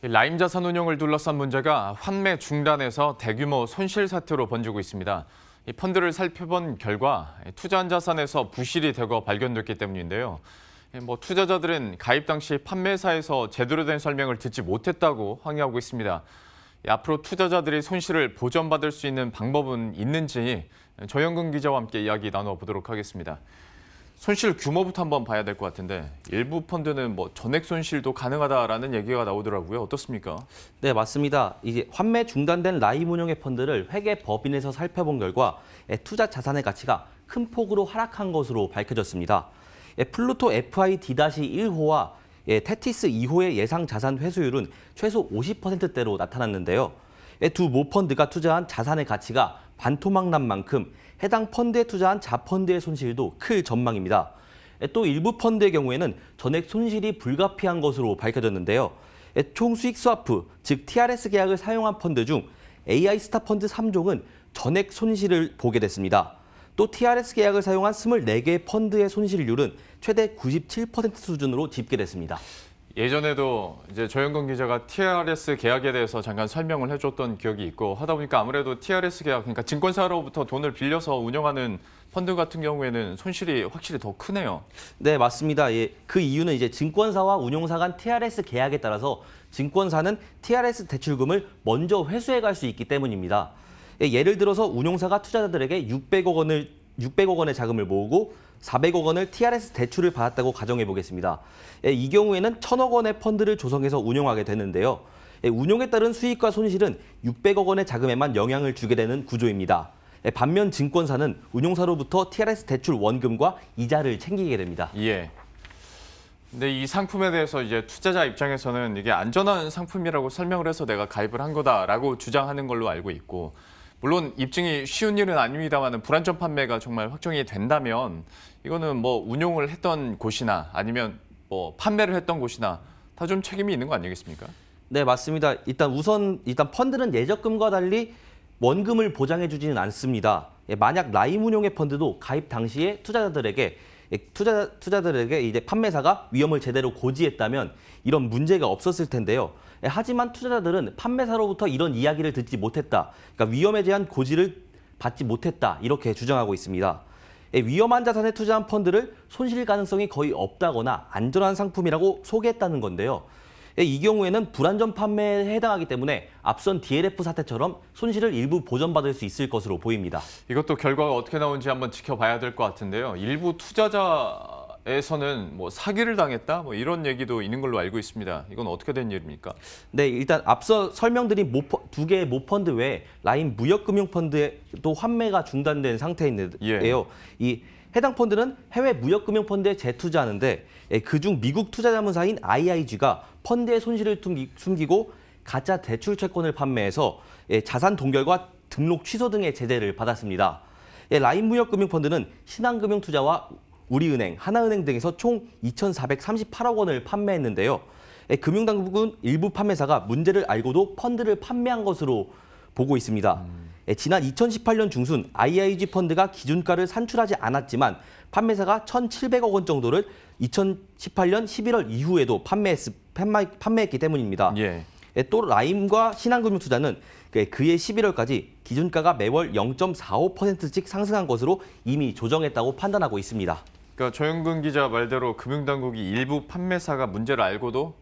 라임 자산운용을 둘러싼 문제가 환매 중단에서 대규모 손실 사태로 번지고 있습니다. 이 펀드를 살펴본 결과 투자한 자산에서 부실이 대거 발견됐기 때문인데요. 투자자들은 가입 당시 판매사에서 제대로 된 설명을 듣지 못했다고 항의하고 있습니다. 앞으로 투자자들이 손실을 보전받을 수 있는 방법은 있는지 조영근 기자와 함께 이야기 나눠보도록 하겠습니다. 손실 규모부터 한번 봐야 될 것 같은데 일부 펀드는 전액 손실도 가능하다라는 얘기가 나오더라고요. 어떻습니까? 네, 맞습니다. 이제 환매 중단된 라임 운용의 펀드를 회계 법인에서 살펴본 결과 투자 자산의 가치가 큰 폭으로 하락한 것으로 밝혀졌습니다. 플루토 FID-1호와 테티스 2호의 예상 자산 회수율은 최소 50%대로 나타났는데요. 두 모 펀드가 투자한 자산의 가치가 반토막 난 만큼 해당 펀드에 투자한 자펀드의 손실도 클 전망입니다. 또 일부 펀드의 경우에는 전액 손실이 불가피한 것으로 밝혀졌는데요. 총 수익 스와프, 즉 TRS 계약을 사용한 펀드 중 AI스타 펀드 3종은 전액 손실을 보게 됐습니다. 또 TRS 계약을 사용한 24개 펀드의 손실률은 최대 97% 수준으로 집계됐습니다. 예전에도 이제 조영근 기자가 TRS 계약에 대해서 잠깐 설명을 해줬던 기억이 있고 하다 보니까 아무래도 TRS 계약, 그러니까 증권사로부터 돈을 빌려서 운영하는 펀드 같은 경우에는 손실이 확실히 더 크네요. 네, 맞습니다. 그 이유는 이제 증권사와 운용사 간 TRS 계약에 따라서 증권사는 TRS 대출금을 먼저 회수해 갈 수 있기 때문입니다. 예를 들어서 운용사가 투자자들에게 600억 원의 자금을 모으고 400억 원을 TRS 대출을 받았다고 가정해 보겠습니다. 이 경우에는 1,000억 원의 펀드를 조성해서 운용하게 되는데요. 운용에 따른 수익과 손실은 600억 원의 자금에만 영향을 주게 되는 구조입니다. 반면 증권사는 운용사로부터 TRS 대출 원금과 이자를 챙기게 됩니다. 예. 근데 이 상품에 대해서 이제 투자자 입장에서는 이게 안전한 상품이라고 설명을 해서 내가 가입을 한 거다라고 주장하는 걸로 알고 있고, 물론 입증이 쉬운 일은 아닙니다만 불안전 판매가 정말 확정이 된다면 이거는 운용을 했던 곳이나 아니면 판매를 했던 곳이나 다 좀 책임이 있는 거 아니겠습니까? 네, 맞습니다. 일단 펀드는 예적금과 달리 원금을 보장해 주지는 않습니다. 만약 라임 운용의 펀드도 가입 당시에 투자자들에게 이제 판매사가 위험을 제대로 고지했다면 이런 문제가 없었을 텐데요. 하지만 투자자들은 판매사로부터 이런 이야기를 듣지 못했다. 그러니까 위험에 대한 고지를 받지 못했다. 이렇게 주장하고 있습니다. 위험한 자산에 투자한 펀드를 손실 가능성이 거의 없다거나 안전한 상품이라고 소개했다는 건데요. 이 경우에는 불안전 판매에 해당하기 때문에 앞선 DLF 사태처럼 손실을 일부 보전받을 수 있을 것으로 보입니다. 이것도 결과가 어떻게 나오는지 한번 지켜봐야 될 것 같은데요. 일부 투자자에서는 사기를 당했다 이런 얘기도 있는 걸로 알고 있습니다. 이건 어떻게 된 일입니까? 네, 일단 앞서 설명드린 두 개의 모펀드 외에 라임 무역금융펀드에도 환매가 중단된 상태인데요. 예. 이 해당 펀드는 해외 무역금융펀드에 재투자하는데 그중 미국 투자자문사인 IIG가 펀드의 손실을 숨기고 가짜 대출 채권을 판매해서 자산 동결과 등록 취소 등의 제재를 받았습니다. 라임 무역금융펀드는 신한금융투자와 우리은행, 하나은행 등에서 총 2,438억 원을 판매했는데요. 금융당국은 일부 판매사가 문제를 알고도 펀드를 판매한 것으로 보고 있습니다. 지난 2018년 중순 IIG 펀드가 기준가를 산출하지 않았지만 판매사가 1,700억 원 정도를 2018년 11월 이후에도 판매했기 때문입니다. 예. 또 라임과 신한금융투자는 그해 11월까지 기준가가 매월 0.45%씩 상승한 것으로 이미 조정했다고 판단하고 있습니다. 그러니까 조영근 기자 말대로 금융당국이 일부 판매사가 문제를 알고도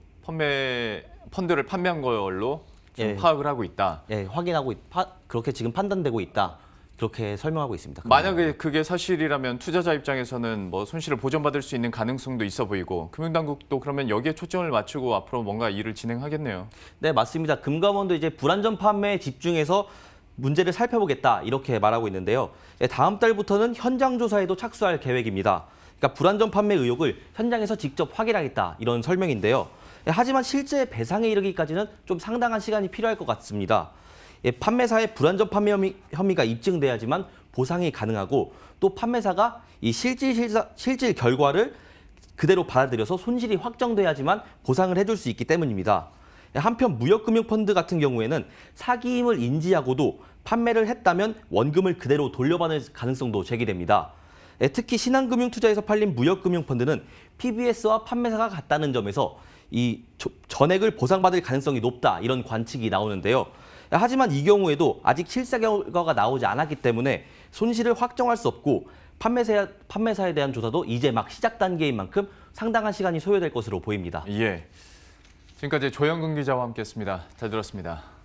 펀드를 판매한 걸로 지금 파악을 하고 있다. 확인하고 그렇게 지금 판단되고 있다. 그렇게 설명하고 있습니다. 만약에 그게 사실이라면 투자자 입장에서는 손실을 보전받을 수 있는 가능성도 있어 보이고 금융당국도 그러면 여기에 초점을 맞추고 앞으로 뭔가 일을 진행하겠네요. 네, 맞습니다. 금감원도 이제 불안전 판매에 집중해서 문제를 살펴보겠다 이렇게 말하고 있는데요. 다음 달부터는 현장 조사에도 착수할 계획입니다. 그러니까 불안전 판매 의혹을 현장에서 직접 확인하겠다 이런 설명인데요. 하지만 실제 배상에 이르기까지는 좀 상당한 시간이 필요할 것 같습니다. 판매사의 불안전 판매 혐의가 입증돼야지만 보상이 가능하고 또 판매사가 이 실질 결과를 그대로 받아들여서 손실이 확정돼야지만 보상을 해줄 수 있기 때문입니다. 한편 무역금융펀드 같은 경우에는 사기임을 인지하고도 판매를 했다면 원금을 그대로 돌려받을 가능성도 제기됩니다. 특히 신한금융투자에서 팔린 무역금융펀드는 PBS와 판매사가 같다는 점에서 전액을 보상받을 가능성이 높다 이런 관측이 나오는데요. 하지만 이 경우에도 아직 실사 결과가 나오지 않았기 때문에 손실을 확정할 수 없고 판매사에 대한 조사도 이제 막 시작 단계인 만큼 상당한 시간이 소요될 것으로 보입니다. 예. 지금까지 조영근 기자와 함께했습니다. 잘 들었습니다.